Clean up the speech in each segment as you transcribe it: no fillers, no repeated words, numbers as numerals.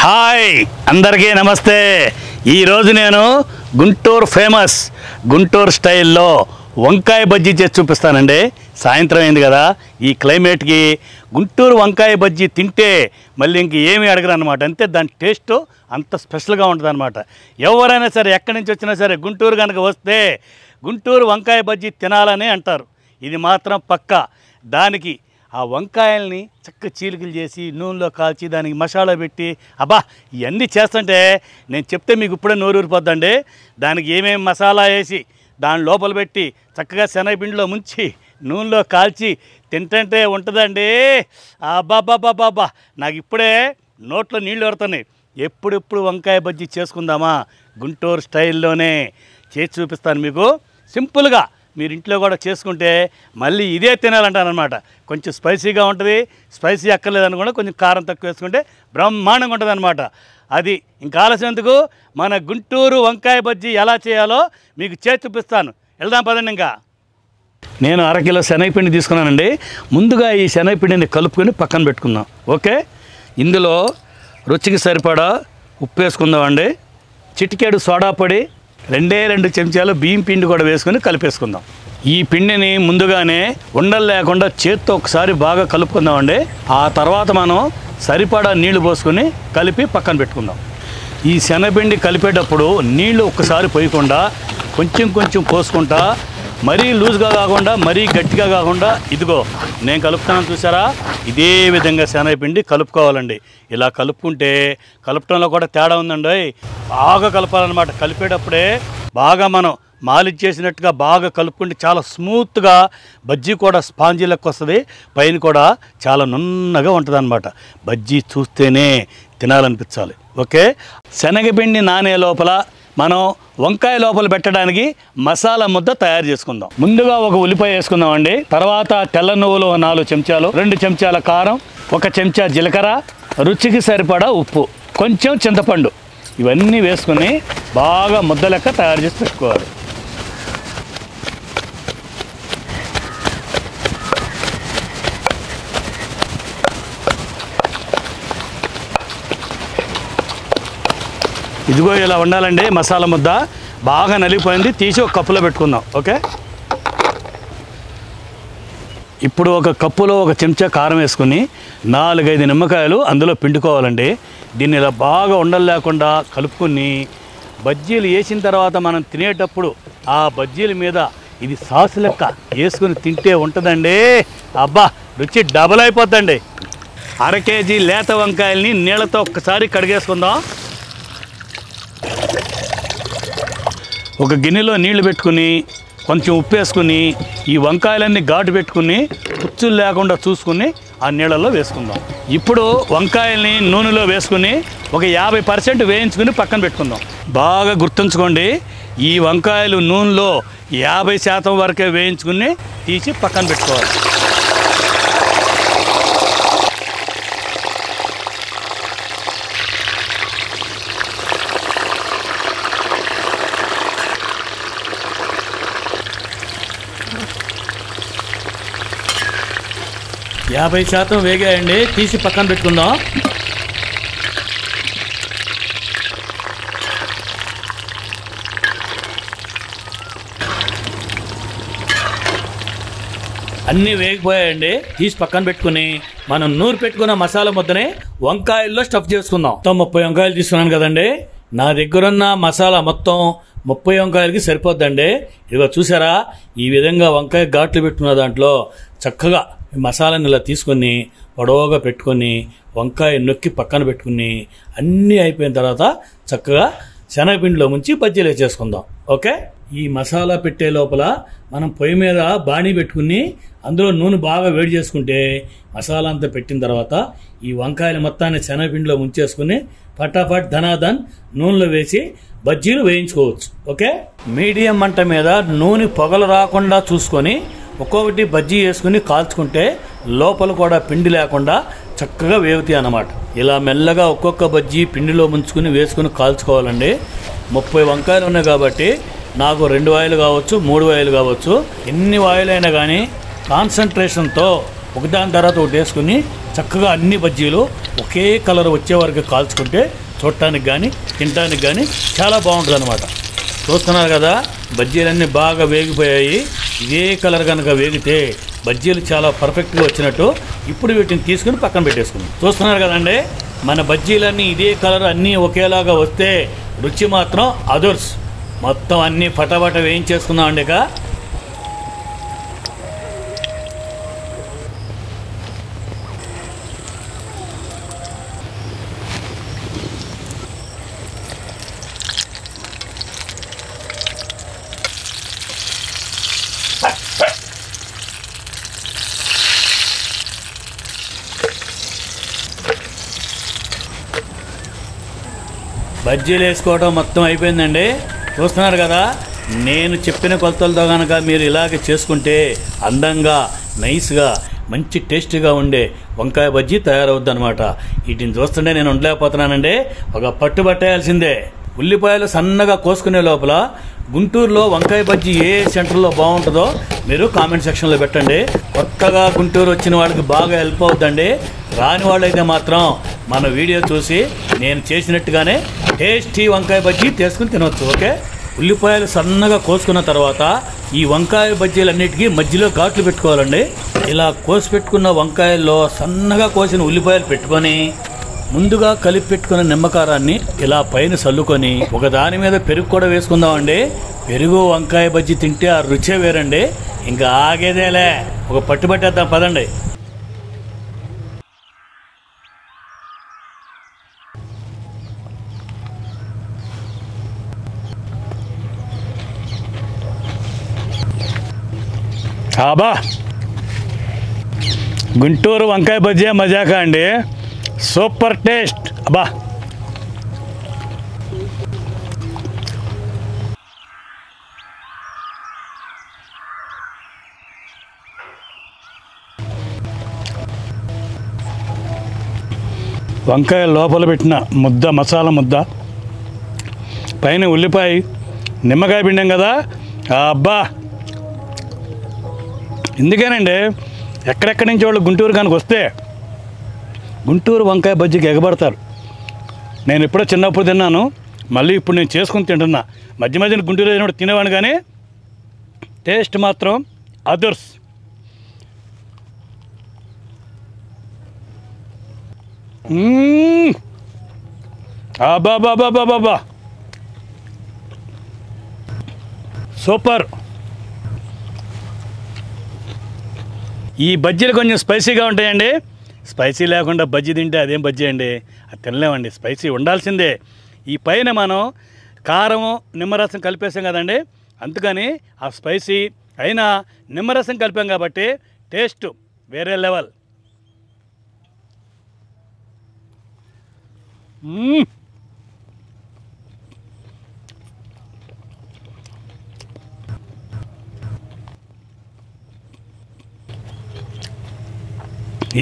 Hi అందరికీ నమస్తే. ఈరోజు నేను గుంటూరు ఫేమస్ గుంటూరు స్టైల్లో వంకాయ బజ్జీ చేసి చూపిస్తానండి. సాయంత్రం అయింది కదా, ఈ క్లైమేట్కి గుంటూరు వంకాయ బజ్జీ తింటే మళ్ళీ ఇంక ఏమీ అడగరు అనమాట. అంతే, దాని టేస్ట్ అంత స్పెషల్గా ఉంటుంది అనమాట. ఎవరైనా సరే ఎక్కడి నుంచి వచ్చినా సరే గుంటూరు కనుక వస్తే గుంటూరు వంకాయ బజ్జీ తినాలని అంటారు. ఇది మాత్రం పక్కా. దానికి ఆ వంకాయల్ని చక్క చీలికలు చేసి నూనెలో కాల్చి దానికి మసాలా పెట్టి అబ్బా ఇవన్నీ చేస్తుంటే నేను చెప్తే మీకు ఇప్పుడే నోరూరిపోద్దండి. దానికి ఏమేమి మసాలా వేసి దాని లోపల పెట్టి చక్కగా శనగపిండిలో ముంచి నూనెలో కాల్చి తింటుంటే ఉంటుందండి. అబ్బాబ్బాబ్బాబ్బా, నాకు ఇప్పుడే నోట్లో నీళ్ళు వరుతున్నాయి. ఎప్పుడెప్పుడు వంకాయ బజ్జీ చేసుకుందామా గుంటూరు స్టైల్లోనే చేసి చూపిస్తాను మీకు. సింపుల్గా మీరు ఇంట్లో కూడా చేసుకుంటే మళ్ళీ ఇదే తినాలంటారనమాట. కొంచెం స్పైసీగా ఉంటుంది. స్పైసీ అక్కర్లేదనుకుంటే కొంచెం కారం తక్కువ వేసుకుంటే బ్రహ్మాండంగా ఉంటుంది అనమాట. అది ఇంకా ఆలస్యం ఎందుకు, మన గుంటూరు వంకాయ బజ్జీ ఎలా చేయాలో మీకు చేసి చూపిస్తాను. వెళ్దాం పదండి. ఇంకా నేను అరకిలో శనగపిండి తీసుకున్నానండి. ముందుగా ఈ శనగపిండిని కలుపుకొని పక్కన పెట్టుకుందాం. ఓకే, ఇందులో రుచికి సరిపడా ఉప్పు వేసుకుందామండి. చిటికెడు సోడా పొడి, 2 చెంచాలు బియ్యం పిండి కూడా వేసుకొని కలిపేసుకుందాం. ఈ పిండిని ముందుగానే ఉండలు లేకుండా చేత్తో ఒకసారి బాగా కలుపుకుందామండి. ఆ తర్వాత మనం సరిపడా నీళ్లు పోసుకొని కలిపి పక్కన పెట్టుకుందాం. ఈ శనగపిండి కలిపేటప్పుడు నీళ్లు ఒక్కసారి పోయకుండా కొంచెం కొంచెం పోసుకుంటా, మరీ లూజ్గా కాకుండా మరీ గట్టిగా కాకుండా, ఇదిగో నేను కలుపుతాను చూసారా, ఇదే విధంగా శనగపిండి కలుపుకోవాలండి. ఇలా కలుపుకుంటే కలపటంలో కూడా తేడా ఉందండి. బాగా కలపాలన్నమాట. కలిపేటప్పుడే బాగా మనం మాలిష్ చేసినట్టుగా బాగా కలుపుకుంటే చాలా స్మూత్గా బజ్జీ కూడా స్పాంజీ లెక్క వస్తుంది. పైన కూడా చాలా నున్నగా ఉంటుంది అన్నమాట. బజ్జీ చూస్తేనే తినాలనిపించాలి. ఓకే, శనగపిండి నానే లోపల మనం వంకాయ లోపల పెట్టడానికి మసాలా ముద్ద తయారు చేసుకుందాం. ముందుగా ఒక ఉల్లిపాయ వేసుకుందామండి. తర్వాత తెల్ల నువ్వులు 4 చెంచాలు, 2 చెంచాల కారం, 1 చెంచా జీలకర్ర, రుచికి సరిపడా ఉప్పు, కొంచెం చింతపండు, ఇవన్నీ వేసుకుని బాగా ముద్ద లెక్క తయారు చేసి పెట్టుకోవాలి. ఇదిగో ఇలా ఉండాలండి. మసాలా ముద్ద బాగా నలిగిపోయింది. తీసి ఒక కప్పులో పెట్టుకుందాం. ఓకే, ఇప్పుడు ఒక కప్పులో 1 చెంచా కారం వేసుకుని 4-5 నిమ్మకాయలు అందులో పిండుకోవాలండి. దీన్ని ఇలా బాగా ఉండలు లేకుండా కలుపుకొని బజ్జీలు వేసిన తర్వాత మనం తినేటప్పుడు ఆ బజ్జీల మీద ఇది సాసు లెక్క వేసుకుని తింటే ఉంటుందండి. అబ్బా, రుచి డబల్ అయిపోద్దండి. 1/2 కేజీ లేత వంకాయల్ని నీళ్ళతో ఒక్కసారి కడిగేసుకుందాం. ఒక గిన్నెలో నీళ్లు పెట్టుకుని కొంచెం ఉప్పు వేసుకుని ఈ వంకాయలన్నీ ఘాటు పెట్టుకుని పుచ్చులు లేకుండా చూసుకుని ఆ నీళ్ళల్లో వేసుకుందాం. ఇప్పుడు వంకాయల్ని నూనెలో వేసుకుని ఒక 50% వేయించుకుని పక్కన పెట్టుకుందాం. బాగా గుర్తుంచుకోండి, ఈ వంకాయలు నూనెలో 50% వరకే వేయించుకుని తీసి పక్కన పెట్టుకోవాలి. యాభై 50% వేగాయండి, తీసి పక్కన పెట్టుకుందాం. అన్నీ వేగిపోయాయండి, తీసి పక్కన పెట్టుకుని మనం నూరు పెట్టుకున్న మసాలా ముద్దని వంకాయల్లో స్టఫ్ చేసుకుందాం. మొత్తం 30 వంకాయలు తీసుకున్నాను కదండి. నా దగ్గరున్న మసాలా మొత్తం 30 వంకాయలకి సరిపోద్దండి. ఇదిగో చూసారా, ఈ విధంగా వంకాయ ఘాట్లు పెట్టుకున్న దాంట్లో చక్కగా మసాలాని ఇలా తీసుకొని పొడవుగా పెట్టుకొని వంకాయ నొక్కి పక్కన పెట్టుకుని అన్నీ అయిపోయిన తర్వాత చక్కగా శనగపిండిలో ముంచి బజ్జీలు వేసేసుకుందాం. ఓకే, ఈ మసాలా పెట్టే లోపల మనం పొయ్యి మీద బాణీ పెట్టుకుని అందులో నూనె బాగా వేడి చేసుకుంటే మసాలా అంతా పెట్టిన తర్వాత ఈ వంకాయలు మొత్తాన్ని శనగపిండిలో ముంచేసుకుని ఫటాఫట్ ధనాధన్ నూనెలో వేసి బజ్జీలు వేయించుకోవచ్చు. ఓకే, మీడియం మంట మీద నూనె పొగలు రాకుండా చూసుకొని ఒక్కొక్కటి బజ్జీ వేసుకుని కాల్చుకుంటే లోపల కూడా పిండి లేకుండా చక్కగా వేగుతాయి అన్నమాట. ఇలా మెల్లగా ఒక్కొక్క బజ్జీ పిండిలో ముంచుకుని వేసుకుని కాల్చుకోవాలండి. 30 వంకాయలు ఉన్నాయి కాబట్టి నాకు 2 వాయిలు కావచ్చు, 3 వాయిలు కావచ్చు. ఎన్ని వాయిలు అయినా కానీ కాన్సన్ట్రేషన్తో ఒకదాని తర్వాత ఒకటి వేసుకుని చక్కగా అన్ని బజ్జీలు ఒకే కలర్ వచ్చే వరకు కాల్చుకుంటే చూడటానికి కానీ తినడానికి కానీ చాలా బాగుంటుంది అనమాట. చూస్తున్నారు కదా, బజ్జీలన్నీ బాగా వేగిపోయాయి. ఇదే కలర్ కనుక వేగితే బజ్జీలు చాలా పర్ఫెక్ట్గా వచ్చినట్టు. ఇప్పుడు వీటిని తీసుకుని పక్కన పెట్టేసుకున్నాం. చూస్తున్నారు కదండి, మన బజ్జీలన్నీ ఇదే కలర్ అన్నీ ఒకేలాగా వస్తే రుచి మాత్రం అదుర్స్. మొత్తం అన్నీ పటపట వేయించేసుకుందాం అండి. ఇక బజ్జీలు వేసుకోవడం మొత్తం అయిపోయిందండి. చూస్తున్నారు కదా, నేను చెప్పిన కొలతలతో కనుక మీరు ఇలాగే చేసుకుంటే అందంగా నైస్గా మంచి టేస్టీగా ఉండే వంకాయ బజ్జీ తయారవుద్ది అనమాట. వీటిని చూస్తుంటే నేను ఉండలేకపోతున్నానండి, ఒక పట్టు పట్టేయాల్సిందే. ఉల్లిపాయలు సన్నగా కోసుకునే లోపల గుంటూరులో వంకాయ బజ్జీ ఏ సెంటర్లో బాగుంటుందో మీరు కామెంట్ సెక్షన్లో పెట్టండి. కొత్తగా గుంటూరు వచ్చిన వాళ్ళకి బాగా హెల్ప్ అవుతుందండి. రాని వాళ్ళైతే మాత్రం మన వీడియో చూసి నేను చేసినట్టుగానే టేస్టీ వంకాయ బజ్జీ తీసుకుని తినవచ్చు. ఓకే, ఉల్లిపాయలు సన్నగా కోసుకున్న తర్వాత ఈ వంకాయ బజ్జీలన్నిటికీ మధ్యలో ఘాట్లు పెట్టుకోవాలండి. ఇలా కోసి పెట్టుకున్న వంకాయల్లో సన్నగా కోసిన ఉల్లిపాయలు పెట్టుకొని ముందుగా కలిపి పెట్టుకున్న నిమ్మకారాన్ని ఇలా పైన చల్లుకొని ఒక దాని మీద పెరుగు కూడా వేసుకుందామండి. పెరుగు వంకాయ బజ్జీ తింటే ఆ రుచే వేరండి. ఇంకా ఆగేదేలే, ఒక పట్టు పట్టేద్దాం పదండి. అబ్బా, గుంటూరు వంకాయ బజ్జీ మజాకా అండి, సూపర్ టేస్ట్. అబ్బా, వంకాయ లోపల పెట్టిన ముద్ద, మసాలా ముద్ద, పైన ఉల్లిపాయ నిమ్మకాయ పిండాం కదా. అబ్బా, ఎందుకేనండి ఎక్కడెక్కడి నుంచి వాళ్ళు గుంటూరు కనుక వస్తే గుంటూరు వంకాయ బజ్జీకి ఎగబడతారు. నేను ఎప్పుడో చిన్నప్పుడు తిన్నాను, మళ్ళీ ఇప్పుడు నేను చేసుకుని తింటున్నా. మధ్య మధ్యన గుంటూరు అయినప్పుడు తినేవాడిని, కానీ టేస్ట్ మాత్రం అదర్స్. అబాబాబాబాబా, సూపర్. ఈ బజ్జీలు కొంచెం స్పైసీగా ఉంటాయండి. స్పైసీ లేకుండా బజ్జీ తింటే అదేం బజ్జీ అండి, అది తినలేమండి. స్పైసీ ఉండాల్సిందే. ఈ పైన మనం కారం నిమ్మరసం కలిపేసాం కదండి, అందుకని ఆ స్పైసీ అయినా నిమ్మరసం కలిపాం కాబట్టి టేస్ట్ వేరే లెవెల్.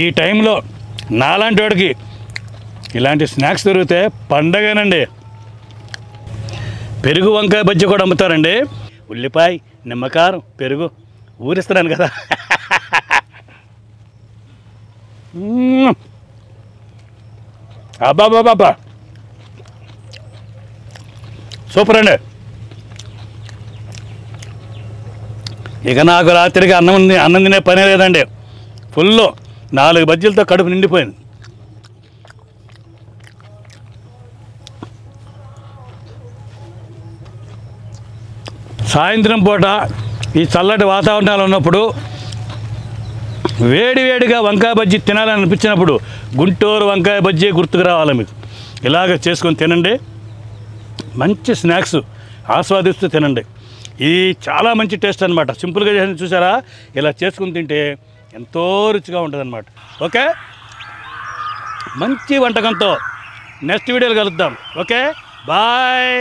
ఈ టైంలో నాలాంటి వాడికి ఇలాంటి స్నాక్స్ దొరికితే పండగేనండి. పెరుగు వంకాయ బజ్జీ కూడా అమ్ముతారండి. ఉల్లిపాయ నిమ్మకారం పెరుగు ఊరిస్తున్నాను కదా. అబ్బాబాబా, సూపర్ అండి. ఇక నాకు రాత్రికి అన్నం తినే పనే లేదండి. ఫుల్ 4 బజ్జీలతో కడుపు నిండిపోయింది. సాయంత్రం పూట ఈ చల్లటి వాతావరణాలు ఉన్నప్పుడు వేడివేడిగా వంకాయ బజ్జీ తినాలని అనిపించినప్పుడు గుంటూరు వంకాయ బజ్జీ గుర్తుకు రావాలి మీకు. ఇలాగ చేసుకొని తినండి, మంచి స్నాక్స్ ఆస్వాదిస్తూ తినండి. ఇది చాలా మంచి టేస్ట్ అనమాట. సింపుల్గా చేసి చూసారా, ఇలా చేసుకుని తింటే ఎంతో రుచిగా ఉంటుంది అనమాట. ఓకే, మంచి వంటకంతో నెక్స్ట్ వీడియోలో కలుద్దాం. Okay, bye.